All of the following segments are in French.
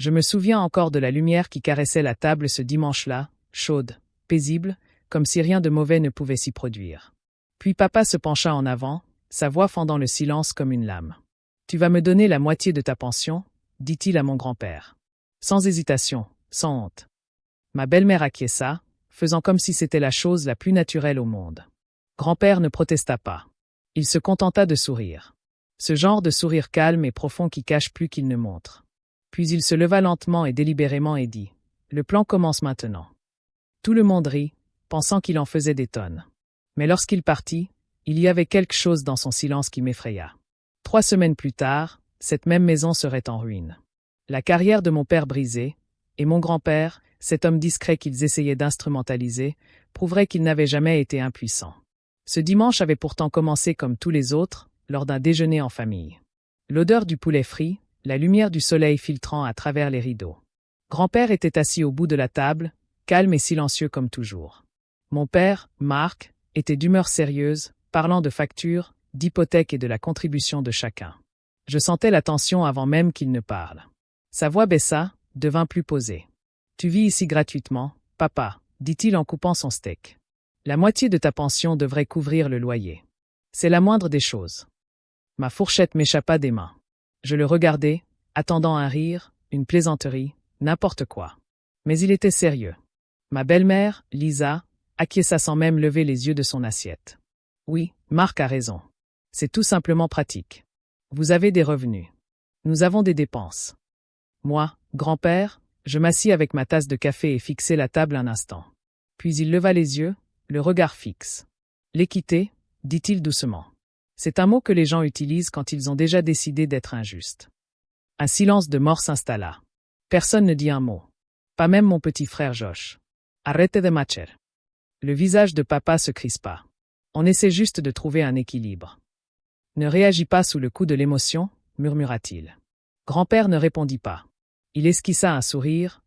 Je me souviens encore de la lumière qui caressait la table ce dimanche-là, chaude, paisible, comme si rien de mauvais ne pouvait s'y produire. Puis papa se pencha en avant, sa voix fendant le silence comme une lame. « Tu vas me donner la moitié de ta pension » dit-il à mon grand-père. Sans hésitation, sans honte. Ma belle-mère acquiesça, faisant comme si c'était la chose la plus naturelle au monde. Grand-père ne protesta pas. Il se contenta de sourire. Ce genre de sourire calme et profond qui cache plus qu'il ne montre. Puis il se leva lentement et délibérément et dit « Le plan commence maintenant ». Tout le monde rit, pensant qu'il en faisait des tonnes. Mais lorsqu'il partit, il y avait quelque chose dans son silence qui m'effraya. 3 semaines plus tard, cette même maison serait en ruine. La carrière de mon père brisée, et mon grand-père, cet homme discret qu'ils essayaient d'instrumentaliser, prouverait qu'il n'avait jamais été impuissant. Ce dimanche avait pourtant commencé comme tous les autres, lors d'un déjeuner en famille. L'odeur du poulet frit, la lumière du soleil filtrant à travers les rideaux. Grand-père était assis au bout de la table, calme et silencieux comme toujours. Mon père, Marc, était d'humeur sérieuse, parlant de factures, d'hypothèques et de la contribution de chacun. Je sentais la tension avant même qu'il ne parle. Sa voix baissa, devint plus posée. « Tu vis ici gratuitement, papa, » dit-il en coupant son steak. « La moitié de ta pension devrait couvrir le loyer. C'est la moindre des choses. » Ma fourchette m'échappa des mains. Je le regardais, attendant un rire, une plaisanterie, n'importe quoi. Mais il était sérieux. Ma belle-mère, Lisa, acquiesça sans même lever les yeux de son assiette. « Oui, Marc a raison. C'est tout simplement pratique. Vous avez des revenus. Nous avons des dépenses. » Moi, grand-père, je m'assis avec ma tasse de café et fixai la table un instant. Puis il leva les yeux, le regard fixe. « L'équité, » dit-il doucement. C'est un mot que les gens utilisent quand ils ont déjà décidé d'être injustes. Un silence de mort s'installa. Personne ne dit un mot. Pas même mon petit frère Josh. « Arrête de marcher. » Le visage de papa se crispa. On essaie juste de trouver un équilibre. « Ne réagis pas sous le coup de l'émotion, » murmura-t-il. Grand-père ne répondit pas. Il esquissa un sourire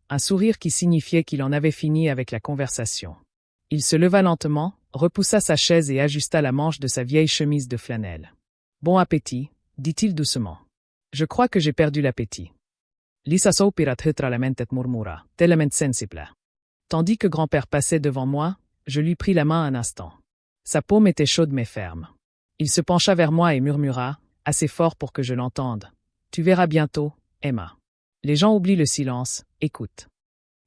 qui signifiait qu'il en avait fini avec la conversation. Il se leva lentement, repoussa sa chaise et ajusta la manche de sa vieille chemise de flanelle. « Bon appétit, » dit-il doucement. « Je crois que j'ai perdu l'appétit. » Lisa soupirat hytralamentet murmura, telament sensible. Tandis que grand-père passait devant moi, je lui pris la main un instant. Sa paume était chaude mais ferme. Il se pencha vers moi et murmura, assez fort pour que je l'entende. « Tu verras bientôt, Emma. » Les gens oublient le silence, écoute.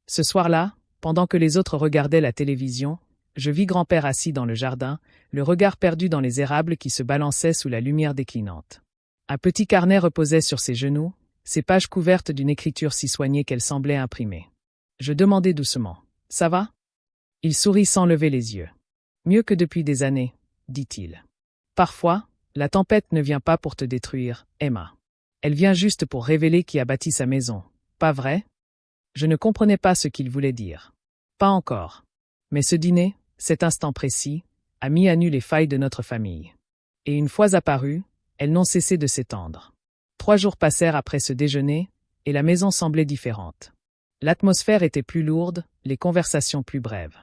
Ce soir-là, pendant que les autres regardaient la télévision, je vis grand-père assis dans le jardin, le regard perdu dans les érables qui se balançaient sous la lumière déclinante. Un petit carnet reposait sur ses genoux, ses pages couvertes d'une écriture si soignée qu'elle semblait imprimée. Je demandai doucement. « Ça va ?» Il sourit sans lever les yeux. « Mieux que depuis des années, » dit-il. « Parfois, la tempête ne vient pas pour te détruire, Emma. Elle vient juste pour révéler qui a bâti sa maison, pas vrai ? » Je ne comprenais pas ce qu'il voulait dire. Pas encore. Mais ce dîner, cet instant précis, a mis à nu les failles de notre famille. Et une fois apparues, elles n'ont cessé de s'étendre. 3 jours passèrent après ce déjeuner, et la maison semblait différente. L'atmosphère était plus lourde, les conversations plus brèves.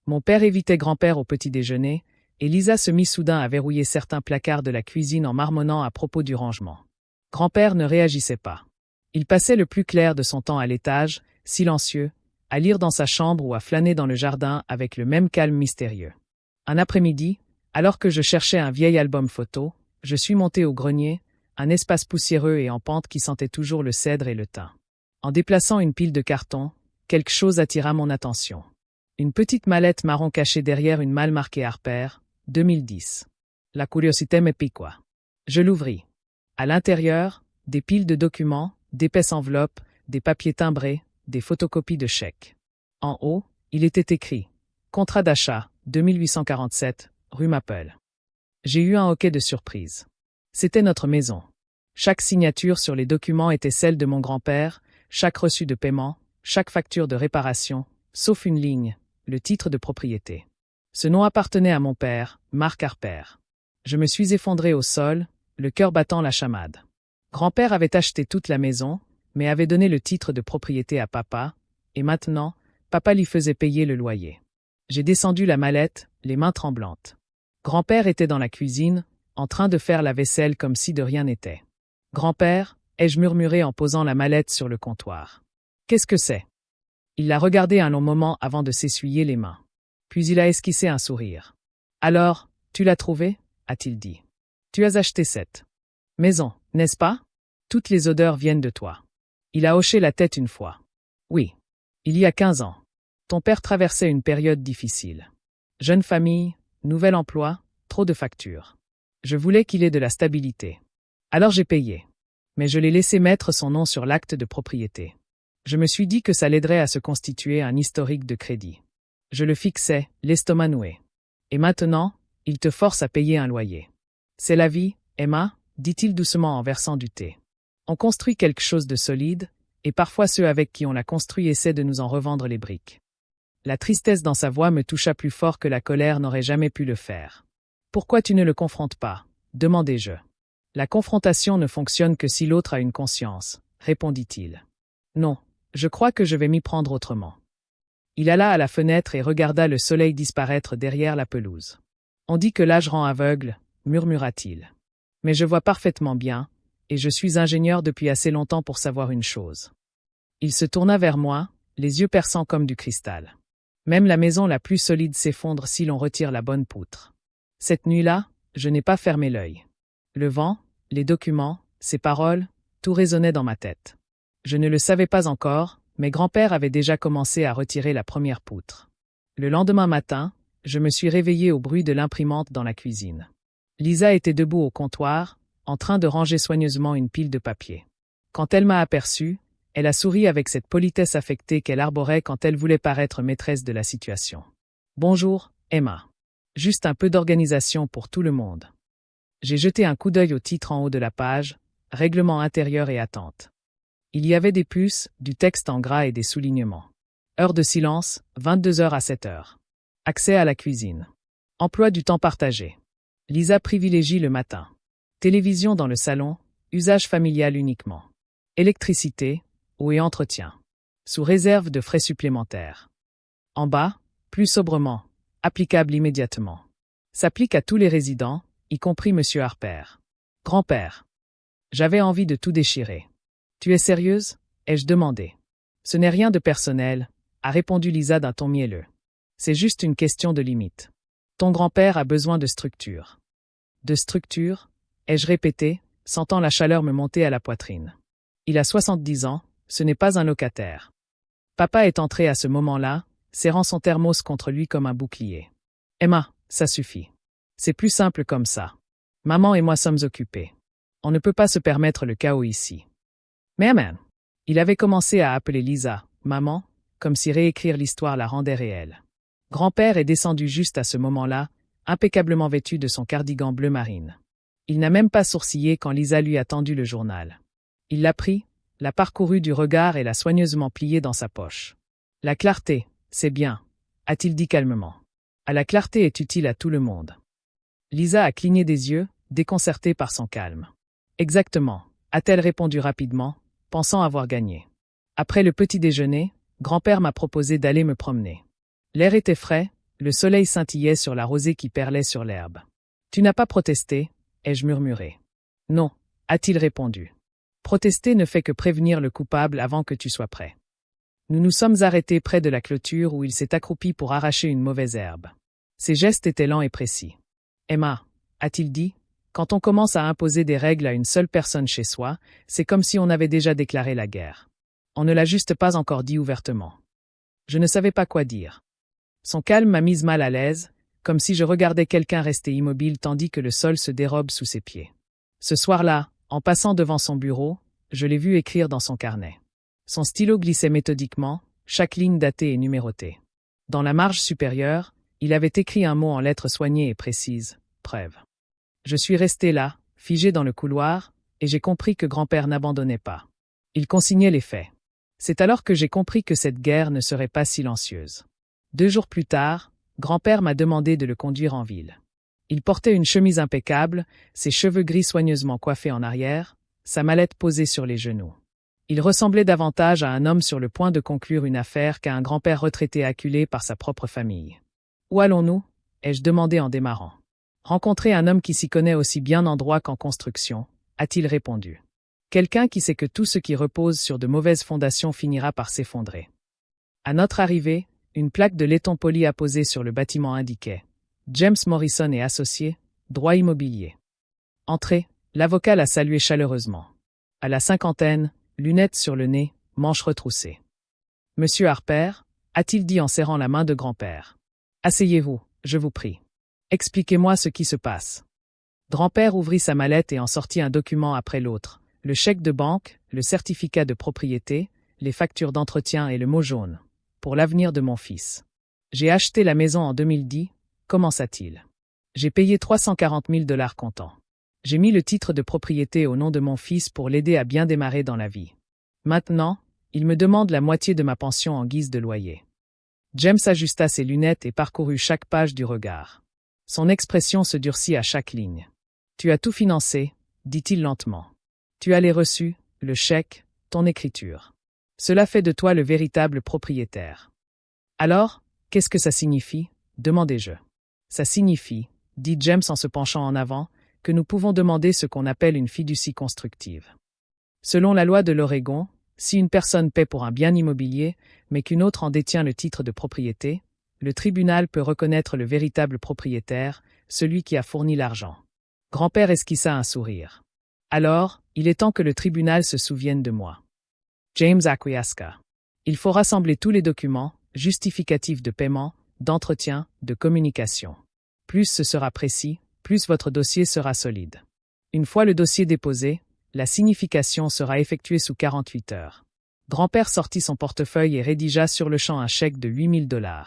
Mon père évitait grand-père au petit déjeuner, et Lisa se mit soudain à verrouiller certains placards de la cuisine en marmonnant à propos du rangement. Grand-père ne réagissait pas. Il passait le plus clair de son temps à l'étage, silencieux, à lire dans sa chambre ou à flâner dans le jardin avec le même calme mystérieux. Un après-midi, alors que je cherchais un vieil album photo, je suis monté au grenier, un espace poussiéreux et en pente qui sentait toujours le cèdre et le thym. En déplaçant une pile de cartons, quelque chose attira mon attention. Une petite mallette marron cachée derrière une malle marquée Harper, 2010. La curiosité me piqua. Je l'ouvris. À l'intérieur, des piles de documents, d'épaisses enveloppes, des papiers timbrés, des photocopies de chèques. En haut, il était écrit « Contrat d'achat, 2847, rue Maple ». J'ai eu un hoquet de surprise. C'était notre maison. Chaque signature sur les documents était celle de mon grand-père, chaque reçu de paiement, chaque facture de réparation, sauf une ligne, le titre de propriété. Ce nom appartenait à mon père, Marc Harper. Je me suis effondré au sol, le cœur battant la chamade. Grand-père avait acheté toute la maison, mais avait donné le titre de propriété à papa, et maintenant, papa lui faisait payer le loyer. J'ai descendu la mallette, les mains tremblantes. Grand-père était dans la cuisine, en train de faire la vaisselle comme si de rien n'était. « Grand-père » ai-je murmuré en posant la mallette sur le comptoir. Qu'est-ce que c'est? Il l'a regardé un long moment avant de s'essuyer les mains. Puis il a esquissé un sourire. Alors, tu l'as trouvé? A-t-il dit. Tu as acheté cette maison, n'est-ce pas? Toutes les odeurs viennent de toi. Il a hoché la tête une fois. Oui. Il y a 15 ans. Ton père traversait une période difficile. Jeune famille, nouvel emploi, trop de factures. Je voulais qu'il ait de la stabilité. Alors j'ai payé. Mais je l'ai laissé mettre son nom sur l'acte de propriété. Je me suis dit que ça l'aiderait à se constituer un historique de crédit. Je le fixais, l'estomac noué. Et maintenant, il te force à payer un loyer. C'est la vie, Emma, dit-il doucement en versant du thé. On construit quelque chose de solide, et parfois ceux avec qui on l'a construit essaient de nous en revendre les briques. La tristesse dans sa voix me toucha plus fort que la colère n'aurait jamais pu le faire. Pourquoi tu ne le confrontes pas? Demandai-je. La confrontation ne fonctionne que si l'autre a une conscience, répondit-il. Non, je crois que je vais m'y prendre autrement. Il alla à la fenêtre et regarda le soleil disparaître derrière la pelouse. On dit que l'âge rend aveugle, murmura-t-il. Mais je vois parfaitement bien, et je suis ingénieur depuis assez longtemps pour savoir une chose. Il se tourna vers moi, les yeux perçants comme du cristal. Même la maison la plus solide s'effondre si l'on retire la bonne poutre. Cette nuit-là, je n'ai pas fermé l'œil. Le vent, les documents, ses paroles, tout résonnait dans ma tête. Je ne le savais pas encore, mais grand-père avait déjà commencé à retirer la première poutre. Le lendemain matin, je me suis réveillé au bruit de l'imprimante dans la cuisine. Lisa était debout au comptoir, en train de ranger soigneusement une pile de papier. Quand elle m'a aperçu, elle a souri avec cette politesse affectée qu'elle arborait quand elle voulait paraître maîtresse de la situation. « Bonjour, Emma. Juste un peu d'organisation pour tout le monde. » J'ai jeté un coup d'œil au titre en haut de la page, « Règlement intérieur et attente ». Il y avait des puces, du texte en gras et des soulignements. Heure de silence, 22h à 7h. Accès à la cuisine. Emploi du temps partagé. Lisa privilégie le matin. Télévision dans le salon, usage familial uniquement. Électricité, eau et entretien. Sous réserve de frais supplémentaires. En bas, plus sobrement, applicable immédiatement. S'applique à tous les résidents, y compris Monsieur Harper. Grand-père. J'avais envie de tout déchirer. Tu es sérieuse? Ai-je demandé. Ce n'est rien de personnel, a répondu Lisa d'un ton mielleux. C'est juste une question de limite. Ton grand-père a besoin de structure. De structure? Ai-je répété, sentant la chaleur me monter à la poitrine. Il a 70 ans, ce n'est pas un locataire. Papa est entré à ce moment-là, serrant son thermos contre lui comme un bouclier. Emma, ça suffit. C'est plus simple comme ça. Maman et moi sommes occupés. On ne peut pas se permettre le chaos ici. Mais man, il avait commencé à appeler Lisa, maman, comme si réécrire l'histoire la rendait réelle. Grand-père est descendu juste à ce moment-là, impeccablement vêtu de son cardigan bleu marine. Il n'a même pas sourcillé quand Lisa lui a tendu le journal. Il l'a pris, l'a parcouru du regard et l'a soigneusement plié dans sa poche. La clarté, c'est bien, a-t-il dit calmement. La clarté est utile à tout le monde. Lisa a cligné des yeux, déconcertée par son calme. Exactement, a-t-elle répondu rapidement, pensant avoir gagné. Après le petit déjeuner, grand-père m'a proposé d'aller me promener. L'air était frais, le soleil scintillait sur la rosée qui perlait sur l'herbe. Tu n'as pas protesté, ai-je murmuré. Non, a-t-il répondu. Protester ne fait que prévenir le coupable avant que tu sois prêt. Nous nous sommes arrêtés près de la clôture où il s'est accroupi pour arracher une mauvaise herbe. Ses gestes étaient lents et précis. Emma, a-t-il dit, quand on commence à imposer des règles à une seule personne chez soi, c'est comme si on avait déjà déclaré la guerre. On ne l'a juste pas encore dit ouvertement. Je ne savais pas quoi dire. Son calme m'a mise mal à l'aise, comme si je regardais quelqu'un rester immobile tandis que le sol se dérobe sous ses pieds. Ce soir-là, en passant devant son bureau, je l'ai vu écrire dans son carnet. Son stylo glissait méthodiquement, chaque ligne datée et numérotée. Dans la marge supérieure, il avait écrit un mot en lettres soignées et précises, preuve. Je suis resté là, figé dans le couloir, et j'ai compris que grand-père n'abandonnait pas. Il consignait les faits. C'est alors que j'ai compris que cette guerre ne serait pas silencieuse. 2 jours plus tard, grand-père m'a demandé de le conduire en ville. Il portait une chemise impeccable, ses cheveux gris soigneusement coiffés en arrière, sa mallette posée sur les genoux. Il ressemblait davantage à un homme sur le point de conclure une affaire qu'à un grand-père retraité acculé par sa propre famille. « Où allons-nous » ai-je demandé en démarrant. « Rencontrer un homme qui s'y connaît aussi bien en droit qu'en construction » a-t-il répondu. Quelqu'un qui sait que tout ce qui repose sur de mauvaises fondations finira par s'effondrer. À notre arrivée, une plaque de laiton poli apposée sur le bâtiment indiquait « James Morrison et associés, droit immobilier ». Entrée, l'avocat la saluait chaleureusement. À la cinquantaine, lunettes sur le nez, manches retroussées. « Monsieur Harper » a-t-il dit en serrant la main de grand-père. « Asseyez-vous, je vous prie. Expliquez-moi ce qui se passe. » Grand-père ouvrit sa mallette et en sortit un document après l'autre, le chèque de banque, le certificat de propriété, les factures d'entretien et le mot jaune. Pour l'avenir de mon fils. J'ai acheté la maison en 2010, commença-t-il. J'ai payé 340 000 $ comptant. J'ai mis le titre de propriété au nom de mon fils pour l'aider à bien démarrer dans la vie. Maintenant, il me demande la moitié de ma pension en guise de loyer. James ajusta ses lunettes et parcourut chaque page du regard. Son expression se durcit à chaque ligne. Tu as tout financé, dit-il lentement. Tu as les reçus, le chèque, ton écriture. Cela fait de toi le véritable propriétaire. Alors, qu'est-ce que ça signifie? Demandai-je. Ça signifie, dit James en se penchant en avant, que nous pouvons demander ce qu'on appelle une fiducie constructive. Selon la loi de l'Oregon, si une personne paie pour un bien immobilier, mais qu'une autre en détient le titre de propriété, le tribunal peut reconnaître le véritable propriétaire, celui qui a fourni l'argent. Grand-père esquissa un sourire. Alors, il est temps que le tribunal se souvienne de moi. James acquiesça. Il faut rassembler tous les documents, justificatifs de paiement, d'entretien, de communication. Plus ce sera précis, plus votre dossier sera solide. Une fois le dossier déposé, la signification sera effectuée sous 48 heures. Grand-père sortit son portefeuille et rédigea sur le champ un chèque de 8 000 $.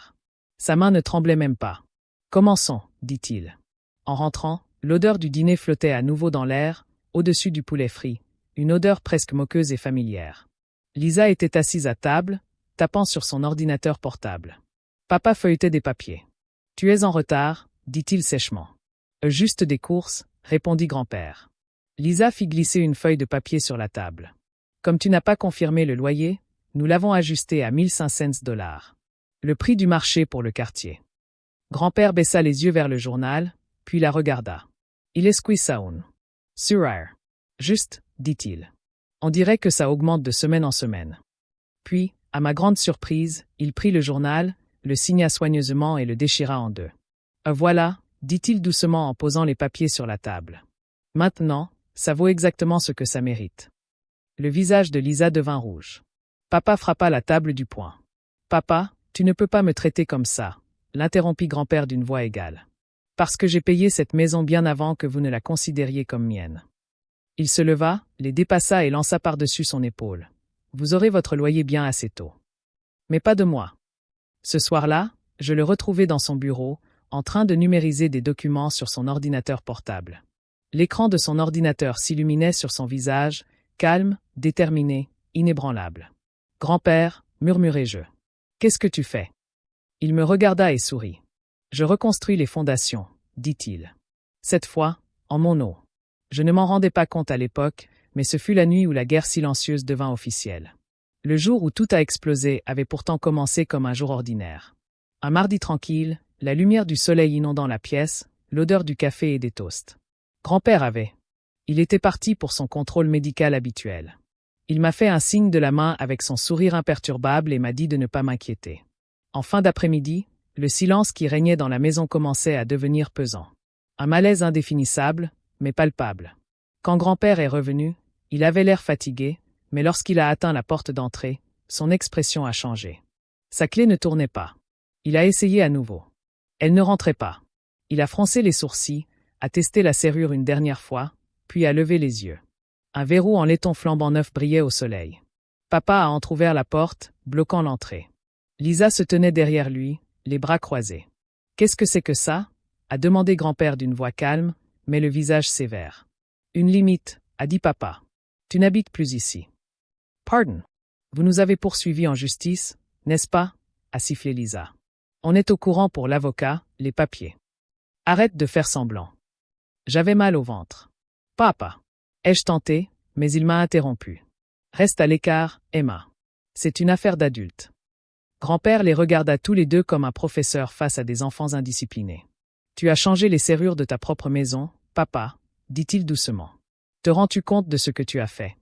Sa main ne tremblait même pas. Commençons, dit-il. En rentrant, l'odeur du dîner flottait à nouveau dans l'air, au-dessus du poulet frit, une odeur presque moqueuse et familière. Lisa était assise à table, tapant sur son ordinateur portable. Papa feuilletait des papiers. « Tu es en retard », dit-il sèchement. « Juste des courses », répondit grand-père. Lisa fit glisser une feuille de papier sur la table. « Comme tu n'as pas confirmé le loyer, nous l'avons ajusté à 1500 $. Le prix du marché pour le quartier. » Grand-père baissa les yeux vers le journal, puis la regarda. « Il esquissa un. Sourire. Juste, dit-il. On dirait que ça augmente de semaine en semaine. » Puis, à ma grande surprise, il prit le journal, le signa soigneusement et le déchira en deux. « Voilà, dit-il doucement en posant les papiers sur la table. Maintenant, ça vaut exactement ce que ça mérite. » Le visage de Lisa devint rouge. Papa frappa la table du poing. « Papa, tu ne peux pas me traiter comme ça, » l'interrompit grand-père d'une voix égale. « Parce que j'ai payé cette maison bien avant que vous ne la considériez comme mienne. » Il se leva, les dépassa et lança par-dessus son épaule. « Vous aurez votre loyer bien assez tôt. » Mais pas de moi. Ce soir-là, je le retrouvai dans son bureau, en train de numériser des documents sur son ordinateur portable. L'écran de son ordinateur s'illuminait sur son visage, calme, déterminé, inébranlable. « Grand-père, murmurai-je. Qu'est-ce que tu fais ?» Il me regarda et sourit. « Je reconstruis les fondations, » dit-il. Cette fois, en mon nom. Je ne m'en rendais pas compte à l'époque, mais ce fut la nuit où la guerre silencieuse devint officielle. Le jour où tout a explosé avait pourtant commencé comme un jour ordinaire. Un mardi tranquille, la lumière du soleil inondant la pièce, l'odeur du café et des toasts. Grand-père avait. Il était parti pour son contrôle médical habituel. Il m'a fait un signe de la main avec son sourire imperturbable et m'a dit de ne pas m'inquiéter. En fin d'après-midi, le silence qui régnait dans la maison commençait à devenir pesant. Un malaise indéfinissable, mais palpable. Quand grand-père est revenu, il avait l'air fatigué, mais lorsqu'il a atteint la porte d'entrée, son expression a changé. Sa clé ne tournait pas. Il a essayé à nouveau. Elle ne rentrait pas. Il a froncé les sourcils, a testé la serrure une dernière fois, puis a levé les yeux. Un verrou en laiton flambant neuf brillait au soleil. Papa a entrouvert la porte, bloquant l'entrée. Lisa se tenait derrière lui, les bras croisés. « Qu'est-ce que c'est que ça ?» a demandé grand-père d'une voix calme, mais le visage sévère. « Une limite, » a dit papa. « Tu n'habites plus ici. »« Pardon. Vous nous avez poursuivis en justice, n'est-ce pas ?» a sifflé Lisa. « On est au courant pour l'avocat, les papiers. »« Arrête de faire semblant. » J'avais mal au ventre. « Papa. » Ai-je tenté, mais il m'a interrompu. « Reste à l'écart, Emma. C'est une affaire d'adulte. » Grand-père les regarda tous les deux comme un professeur face à des enfants indisciplinés. « Tu as changé les serrures de ta propre maison, papa, dit-il doucement. Te rends-tu compte de ce que tu as fait ?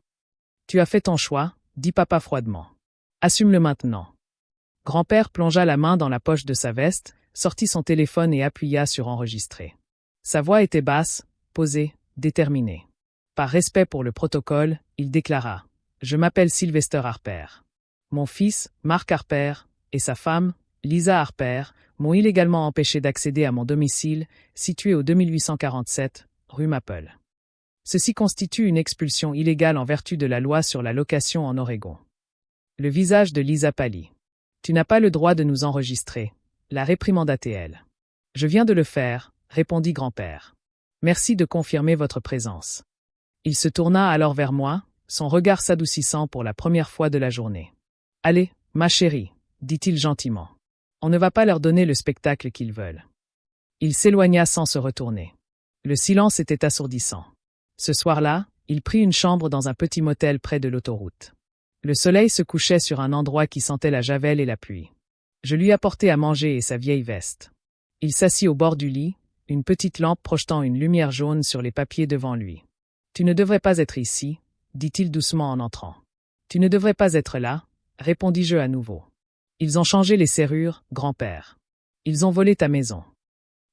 Tu as fait ton choix, dit papa froidement. Assume-le maintenant. Grand-père plongea la main dans la poche de sa veste, sortit son téléphone et appuya sur enregistrer. Sa voix était basse, posée, déterminée. Par respect pour le protocole, il déclara « Je m'appelle Sylvester Harper. Mon fils, Mark Harper, et sa femme, Lisa Harper, m'ont illégalement empêché d'accéder à mon domicile, situé au 2847, rue Maple. Ceci constitue une expulsion illégale en vertu de la loi sur la location en Oregon. » Le visage de Lisa pâlit. « Tu n'as pas le droit de nous enregistrer, » la réprimanda-t-elle. « Je viens de le faire, » répondit grand-père. « Merci de confirmer votre présence. » Il se tourna alors vers moi, son regard s'adoucissant pour la première fois de la journée. « Allez, ma chérie, » dit-il gentiment. « On ne va pas leur donner le spectacle qu'ils veulent. » Il s'éloigna sans se retourner. Le silence était assourdissant. Ce soir-là, il prit une chambre dans un petit motel près de l'autoroute. Le soleil se couchait sur un endroit qui sentait la javel et la pluie. Je lui apportai à manger et sa vieille veste. Il s'assit au bord du lit, une petite lampe projetant une lumière jaune sur les papiers devant lui. « Tu ne devrais pas être ici, » dit-il doucement en entrant. « Tu ne devrais pas être là, » répondis-je à nouveau. « Ils ont changé les serrures, grand-père. Ils ont volé ta maison. »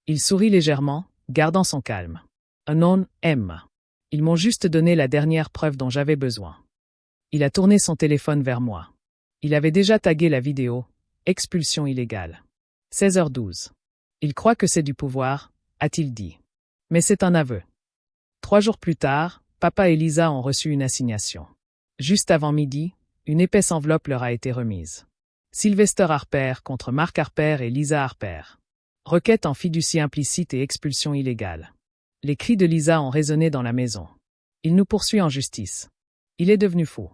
Il sourit légèrement, gardant son calme. « Un non, M. Ils m'ont juste donné la dernière preuve dont j'avais besoin. » Il a tourné son téléphone vers moi. Il avait déjà tagué la vidéo « Expulsion illégale ». 16h12. Il croit que c'est du pouvoir, a-t-il dit. Mais c'est un aveu. 3 jours plus tard, papa et Lisa ont reçu une assignation. Juste avant midi, une épaisse enveloppe leur a été remise. Sylvester Harper contre Mark Harper et Lisa Harper. Requête en fiducie implicite et expulsion illégale. Les cris de Lisa ont résonné dans la maison. Il nous poursuit en justice. Il est devenu fou.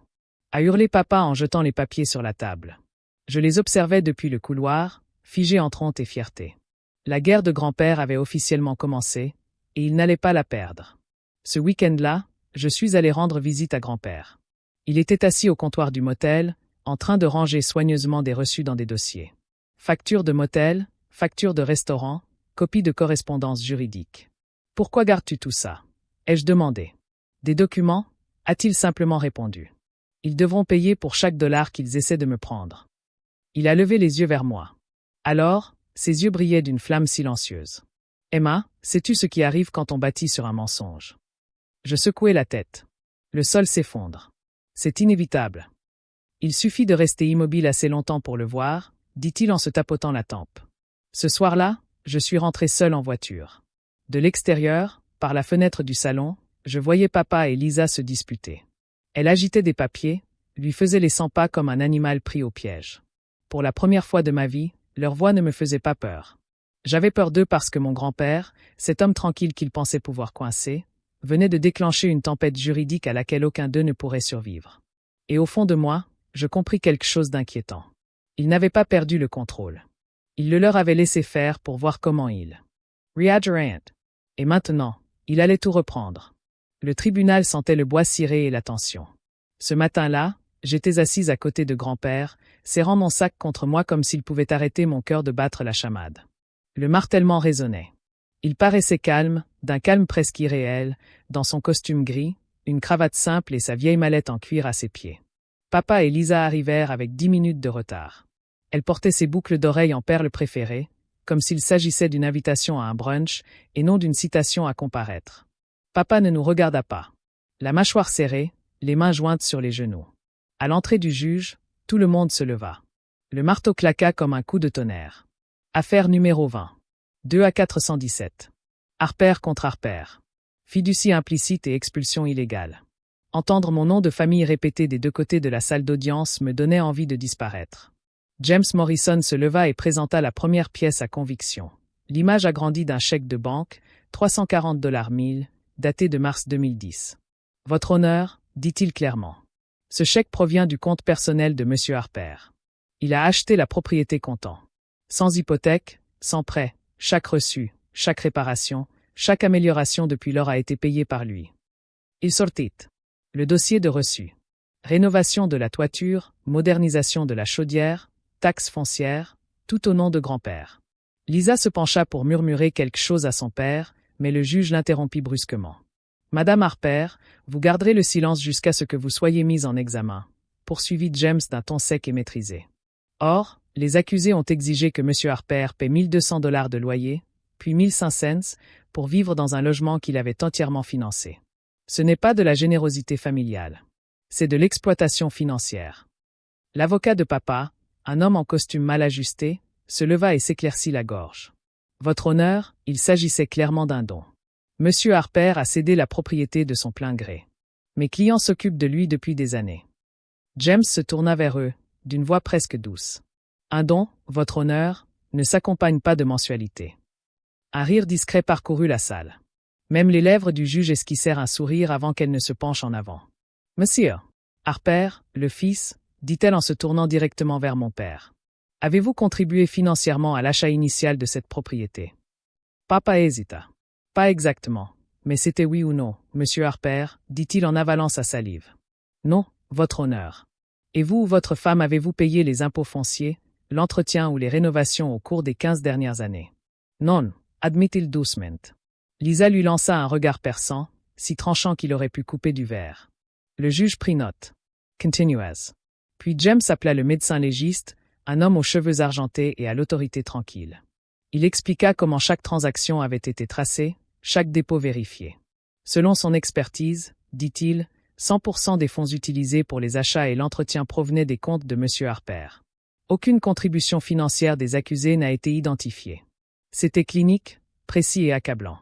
A hurlé papa en jetant les papiers sur la table. Je les observais depuis le couloir, figés entre honte et fierté. La guerre de grand-père avait officiellement commencé, et il n'allait pas la perdre. Ce week-end-là, je suis allé rendre visite à grand-père. Il était assis au comptoir du motel, en train de ranger soigneusement des reçus dans des dossiers. Facture de motel, facture de restaurant, copie de correspondance juridique. « Pourquoi gardes-tu tout ça ?» ai-je demandé. « Des documents ?» a-t-il simplement répondu. « Ils devront payer pour chaque dollar qu'ils essaient de me prendre. » Il a levé les yeux vers moi. Alors, ses yeux brillaient d'une flamme silencieuse. « Emma, sais-tu ce qui arrive quand on bâtit sur un mensonge ?» Je secouai la tête. Le sol s'effondre. C'est inévitable. Il suffit de rester immobile assez longtemps pour le voir, dit-il en se tapotant la tempe. Ce soir-là, je suis rentré seul en voiture. De l'extérieur, par la fenêtre du salon, je voyais papa et Lisa se disputer. Elle agitait des papiers, lui faisait les 100 pas comme un animal pris au piège. Pour la première fois de ma vie, leur voix ne me faisait pas peur. J'avais peur d'eux parce que mon grand-père, cet homme tranquille qu'ils pensaient pouvoir coincer, venait de déclencher une tempête juridique à laquelle aucun d'eux ne pourrait survivre. Et au fond de moi, je compris quelque chose d'inquiétant. Ils n'avaient pas perdu le contrôle. Il le leur avait laissé faire pour voir comment il réagirait. Et maintenant, il allait tout reprendre. Le tribunal sentait le bois ciré et la tension. Ce matin-là, j'étais assise à côté de grand-père, serrant mon sac contre moi comme s'il pouvait arrêter mon cœur de battre la chamade. Le martèlement résonnait. Il paraissait calme, d'un calme presque irréel, dans son costume gris, une cravate simple et sa vieille mallette en cuir à ses pieds. Papa et Lisa arrivèrent avec 10 minutes de retard. Elle portait ses boucles d'oreilles en perles préférées, comme s'il s'agissait d'une invitation à un brunch et non d'une citation à comparaître. Papa ne nous regarda pas. La mâchoire serrée, les mains jointes sur les genoux. À l'entrée du juge, tout le monde se leva. Le marteau claqua comme un coup de tonnerre. Affaire numéro 20. 2 à 417. Harper contre Harper. Fiducie implicite et expulsion illégale. Entendre mon nom de famille répété des deux côtés de la salle d'audience me donnait envie de disparaître. James Morrison se leva et présenta la première pièce à conviction. L'image agrandie d'un chèque de banque, 340 $1000, daté de mars 2010. « Votre honneur, dit-il clairement. Ce chèque provient du compte personnel de M. Harper. Il a acheté la propriété comptant. Sans hypothèque, sans prêt, chaque reçu, chaque réparation, chaque amélioration depuis lors a été payée par lui. Il sortit. Le dossier de reçu. Rénovation de la toiture, modernisation de la chaudière, taxes foncières, tout au nom de grand-père. » Lisa se pencha pour murmurer quelque chose à son père, mais le juge l'interrompit brusquement. « Madame Harper, vous garderez le silence jusqu'à ce que vous soyez mise en examen, poursuivit James d'un ton sec et maîtrisé. Or, les accusés ont exigé que M. Harper paie $1 200 de loyer, puis 1 500 cents, pour vivre dans un logement qu'il avait entièrement financé. Ce n'est pas de la générosité familiale. C'est de l'exploitation financière. L'avocat de papa, un homme en costume mal ajusté, se leva et s'éclaircit la gorge. Votre honneur, il s'agissait clairement d'un don. Monsieur Harper a cédé la propriété de son plein gré. Mes clients s'occupent de lui depuis des années. James se tourna vers eux, d'une voix presque douce. Un don, votre honneur, ne s'accompagne pas de mensualité. Un rire discret parcourut la salle. Même les lèvres du juge esquissèrent un sourire avant qu'elle ne se penche en avant. Monsieur Harper, le fils, dit-elle en se tournant directement vers mon père. Avez-vous contribué financièrement à l'achat initial de cette propriété? Papa hésita. Pas exactement, mais c'était oui ou non, monsieur Harper, dit-il en avalant sa salive. Non, votre honneur. Et vous ou votre femme avez-vous payé les impôts fonciers, l'entretien ou les rénovations au cours des 15 dernières années? Non, admit-il doucement. Lisa lui lança un regard perçant, si tranchant qu'il aurait pu couper du verre. Le juge prit note. Continuez. Puis James appela le médecin légiste, un homme aux cheveux argentés et à l'autorité tranquille. Il expliqua comment chaque transaction avait été tracée, chaque dépôt vérifié. Selon son expertise, dit-il, 100% des fonds utilisés pour les achats et l'entretien provenaient des comptes de M. Harper. Aucune contribution financière des accusés n'a été identifiée. C'était clinique, précis et accablant.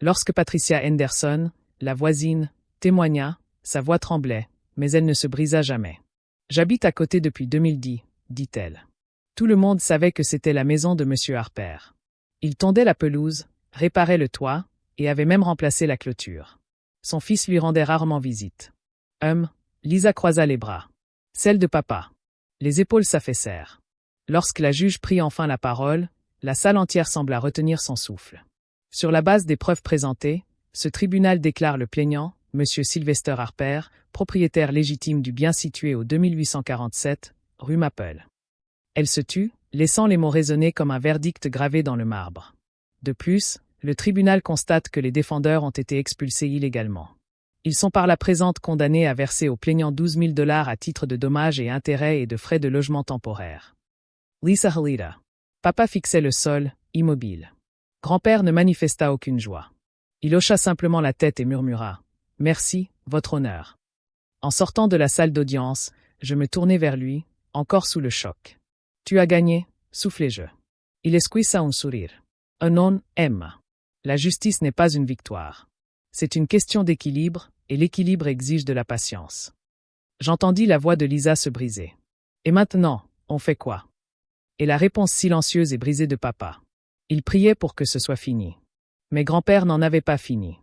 Lorsque Patricia Henderson, la voisine, témoigna, sa voix tremblait, mais elle ne se brisa jamais. J'habite à côté depuis 2010, dit-elle. Tout le monde savait que c'était la maison de M. Harper. Il tondait la pelouse, réparait le toit, et avait même remplacé la clôture. Son fils lui rendait rarement visite. Lisa croisa les bras. Celle de papa. Les épaules s'affaissèrent. Lorsque la juge prit enfin la parole, la salle entière sembla retenir son souffle. Sur la base des preuves présentées, ce tribunal déclare le plaignant, M. Sylvester Harper, propriétaire légitime du bien situé au 2847, rue Maple. Elle se tut, laissant les mots résonner comme un verdict gravé dans le marbre. De plus, le tribunal constate que les défendeurs ont été expulsés illégalement. Ils sont par la présente condamnés à verser au plaignant $12 000 à titre de dommages et intérêts et de frais de logement temporaire. Lisa Halida. Papa fixait le sol, immobile. Grand-père ne manifesta aucune joie. Il hocha simplement la tête et murmura « Merci, votre honneur ». En sortant de la salle d'audience, je me tournai vers lui, encore sous le choc. « Tu as gagné », soufflai-je. Il esquissa un sourire. « Un non, Emma. La justice n'est pas une victoire. C'est une question d'équilibre, et l'équilibre exige de la patience. » J'entendis la voix de Lisa se briser. « Et maintenant, on fait quoi ?» Et la réponse silencieuse et brisée de papa. Il priait pour que ce soit fini. Mais grand-père n'en avait pas fini.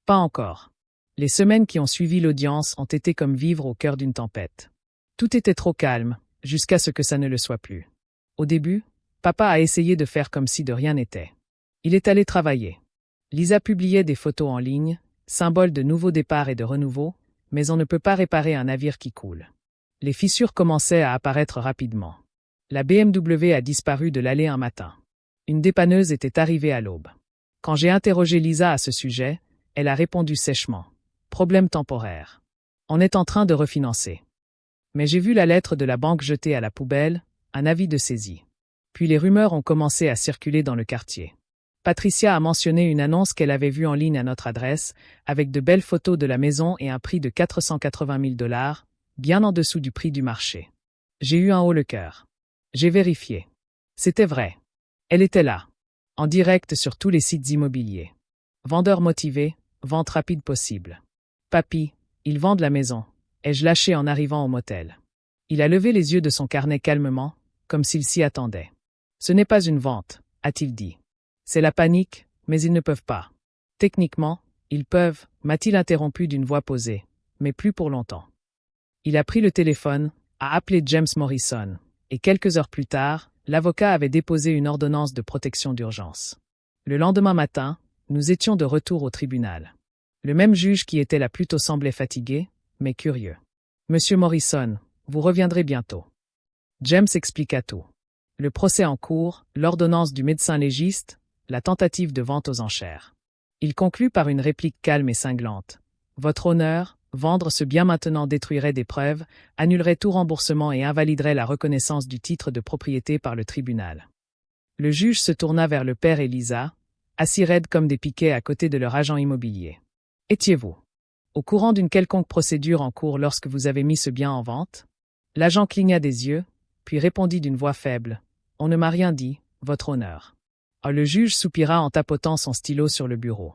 Pas encore. Les semaines qui ont suivi l'audience ont été comme vivre au cœur d'une tempête. Tout était trop calme, jusqu'à ce que ça ne le soit plus. Au début, papa a essayé de faire comme si de rien n'était. Il est allé travailler. Lisa publiait des photos en ligne, symbole de nouveau départ et de renouveau, mais on ne peut pas réparer un navire qui coule. Les fissures commençaient à apparaître rapidement. La BMW a disparu de l'allée un matin. Une dépanneuse était arrivée à l'aube. Quand j'ai interrogé Lisa à ce sujet, elle a répondu sèchement. Problème temporaire. On est en train de refinancer. Mais j'ai vu la lettre de la banque jetée à la poubelle, un avis de saisie. Puis les rumeurs ont commencé à circuler dans le quartier. Patricia a mentionné une annonce qu'elle avait vue en ligne à notre adresse, avec de belles photos de la maison et un prix de $480 000, bien en dessous du prix du marché. J'ai eu un haut le cœur. J'ai vérifié. C'était vrai. Elle était là. En direct sur tous les sites immobiliers. Vendeur motivé, vente rapide possible. Papy, ils vendent la maison, ai-je lâché en arrivant au motel. Il a levé les yeux de son carnet calmement, comme s'il s'y attendait. Ce n'est pas une vente, a-t-il dit. C'est la panique, mais ils ne peuvent pas. Techniquement, ils peuvent, m'a-t-il interrompu d'une voix posée, mais plus pour longtemps. Il a pris le téléphone, a appelé James Morrison, et quelques heures plus tard, l'avocat avait déposé une ordonnance de protection d'urgence. Le lendemain matin, nous étions de retour au tribunal. Le même juge qui était là plutôt semblait fatigué, mais curieux. « Monsieur Morrison, vous reviendrez bientôt. » James expliqua tout. Le procès en cours, l'ordonnance du médecin légiste, la tentative de vente aux enchères. Il conclut par une réplique calme et cinglante. Votre honneur, vendre ce bien maintenant détruirait des preuves, annulerait tout remboursement et invaliderait la reconnaissance du titre de propriété par le tribunal. Le juge se tourna vers le père et Lisa, assis raides comme des piquets à côté de leur agent immobilier. Étiez-vous au courant d'une quelconque procédure en cours lorsque vous avez mis ce bien en vente? L'agent cligna des yeux, puis répondit d'une voix faible. On ne m'a rien dit, votre honneur. Le juge soupira en tapotant son stylo sur le bureau.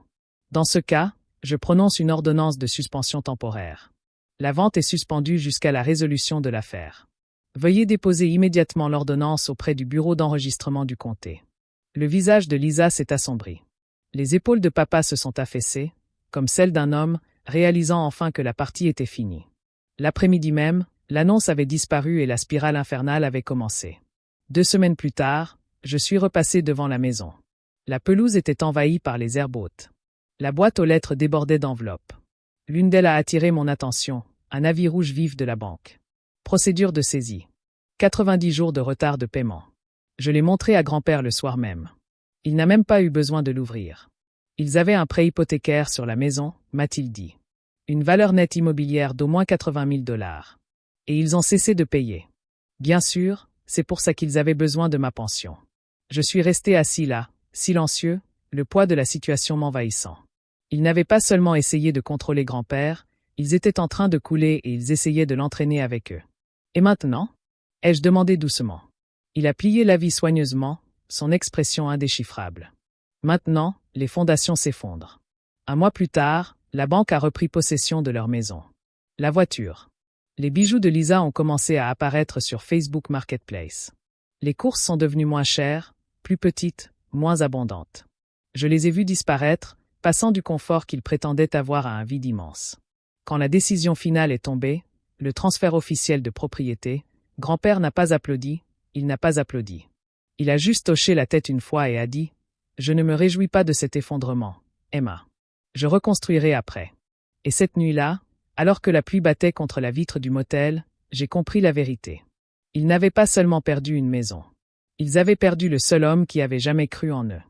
Dans ce cas, je prononce une ordonnance de suspension temporaire. La vente est suspendue jusqu'à la résolution de l'affaire. Veuillez déposer immédiatement l'ordonnance auprès du bureau d'enregistrement du comté. Le visage de Lisa s'est assombri. Les épaules de papa se sont affaissées, comme celles d'un homme, réalisant enfin que la partie était finie. L'après-midi même, l'annonce avait disparu et la spirale infernale avait commencé. 2 semaines plus tard, je suis repassé devant la maison. La pelouse était envahie par les herbes hautes. La boîte aux lettres débordait d'enveloppes. L'une d'elles a attiré mon attention, un avis rouge vif de la banque. Procédure de saisie. 90 jours de retard de paiement. Je l'ai montré à grand-père le soir même. Il n'a même pas eu besoin de l'ouvrir. Ils avaient un prêt hypothécaire sur la maison, m'a-t-il dit. Une valeur nette immobilière d'au moins 80 000 $. Et ils ont cessé de payer. Bien sûr, c'est pour ça qu'ils avaient besoin de ma pension. Je suis resté assis là, silencieux, le poids de la situation m'envahissant. Ils n'avaient pas seulement essayé de contrôler grand-père, ils étaient en train de couler et ils essayaient de l'entraîner avec eux. Et maintenant? Ai-je demandé doucement. Il a plié l'avis soigneusement, son expression indéchiffrable. Maintenant, les fondations s'effondrent. 1 mois plus tard, la banque a repris possession de leur maison. La voiture. Les bijoux de Lisa ont commencé à apparaître sur Facebook Marketplace. Les courses sont devenues moins chères, plus petites, moins abondantes. Je les ai vus disparaître, passant du confort qu'ils prétendaient avoir à un vide immense. Quand la décision finale est tombée, le transfert officiel de propriété, grand-père n'a pas applaudi, il n'a pas applaudi. Il a juste hoché la tête une fois et a dit « Je ne me réjouis pas de cet effondrement, Emma. Je reconstruirai après. » Et cette nuit-là, alors que la pluie battait contre la vitre du motel, j'ai compris la vérité. Ils n'avaient pas seulement perdu une maison. Ils avaient perdu le seul homme qui avait jamais cru en eux.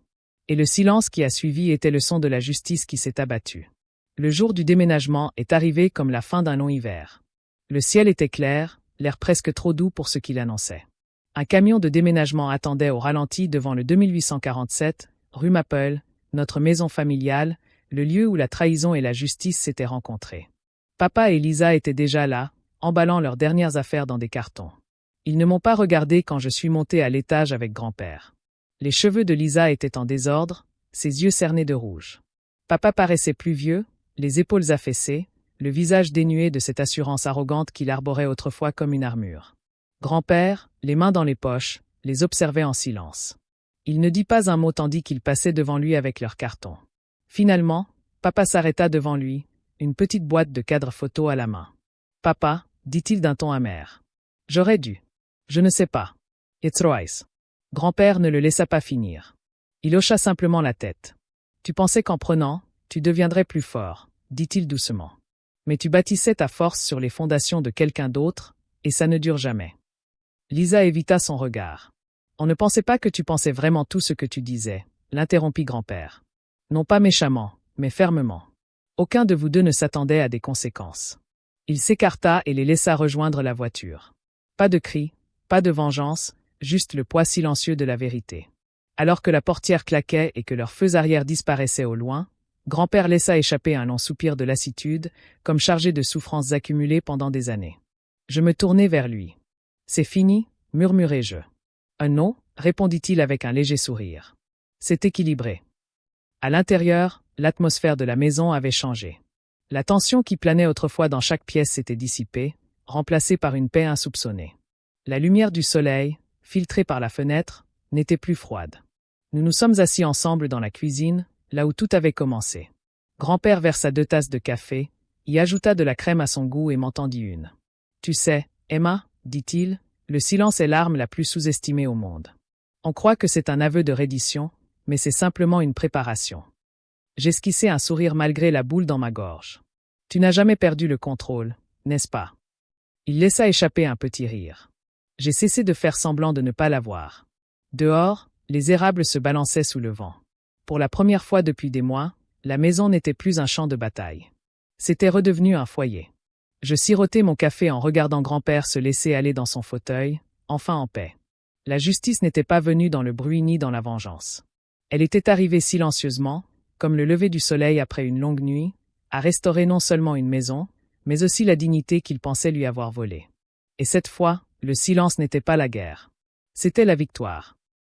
Et le silence qui a suivi était le son de la justice qui s'est abattue. Le jour du déménagement est arrivé comme la fin d'un long hiver. Le ciel était clair, l'air presque trop doux pour ce qu'il annonçait. Un camion de déménagement attendait au ralenti devant le 2847, rue Maple, notre maison familiale, le lieu où la trahison et la justice s'étaient rencontrées. Papa et Lisa étaient déjà là, emballant leurs dernières affaires dans des cartons. Ils ne m'ont pas regardé quand je suis monté à l'étage avec grand-père. Les cheveux de Lisa étaient en désordre, ses yeux cernés de rouge. Papa paraissait plus vieux, les épaules affaissées, le visage dénué de cette assurance arrogante qu'il arborait autrefois comme une armure. Grand-père, les mains dans les poches, les observait en silence. Il ne dit pas un mot tandis qu'ils passaient devant lui avec leurs cartons. Finalement, papa s'arrêta devant lui, une petite boîte de cadres photo à la main. « Papa, dit-il d'un ton amer. J'aurais dû. Je ne sais pas. It's Royce. » Grand-père ne le laissa pas finir. Il hocha simplement la tête. « Tu pensais qu'en prenant, tu deviendrais plus fort, dit-il doucement. Mais tu bâtissais ta force sur les fondations de quelqu'un d'autre, et ça ne dure jamais. » Lisa évita son regard. « On ne pensait pas que tu pensais vraiment tout ce que tu disais, » l'interrompit grand-père. Non pas méchamment, mais fermement. Aucun de vous deux ne s'attendait à des conséquences. Il s'écarta et les laissa rejoindre la voiture. Pas de cris, pas de vengeance, juste le poids silencieux de la vérité. Alors que la portière claquait et que leurs feux arrière disparaissaient au loin, grand-père laissa échapper un long soupir de lassitude, comme chargé de souffrances accumulées pendant des années. Je me tournai vers lui. « C'est fini, murmurai-je. »« Non, répondit-il avec un léger sourire. C'est équilibré. » À l'intérieur, l'atmosphère de la maison avait changé. La tension qui planait autrefois dans chaque pièce s'était dissipée, remplacée par une paix insoupçonnée. La lumière du soleil, filtrée par la fenêtre, n'était plus froide. Nous nous sommes assis ensemble dans la cuisine, là où tout avait commencé. Grand-père versa 2 tasses de café, y ajouta de la crème à son goût et m'en tendit une. « Tu sais, Emma, dit-il, le silence est l'arme la plus sous-estimée au monde. On croit que c'est un aveu de reddition, mais c'est simplement une préparation. » J'esquissai un sourire malgré la boule dans ma gorge. « Tu n'as jamais perdu le contrôle, n'est-ce pas ?» Il laissa échapper un petit rire. J'ai cessé de faire semblant de ne pas l'avoir. Dehors, les érables se balançaient sous le vent. Pour la première fois depuis des mois, la maison n'était plus un champ de bataille. C'était redevenu un foyer. Je sirotais mon café en regardant grand-père se laisser aller dans son fauteuil, enfin en paix. La justice n'était pas venue dans le bruit ni dans la vengeance. Elle était arrivée silencieusement, comme le lever du soleil après une longue nuit, à restaurer non seulement une maison, mais aussi la dignité qu'il pensait lui avoir volée. Et cette fois, le silence n'était pas la guerre. C'était la victoire.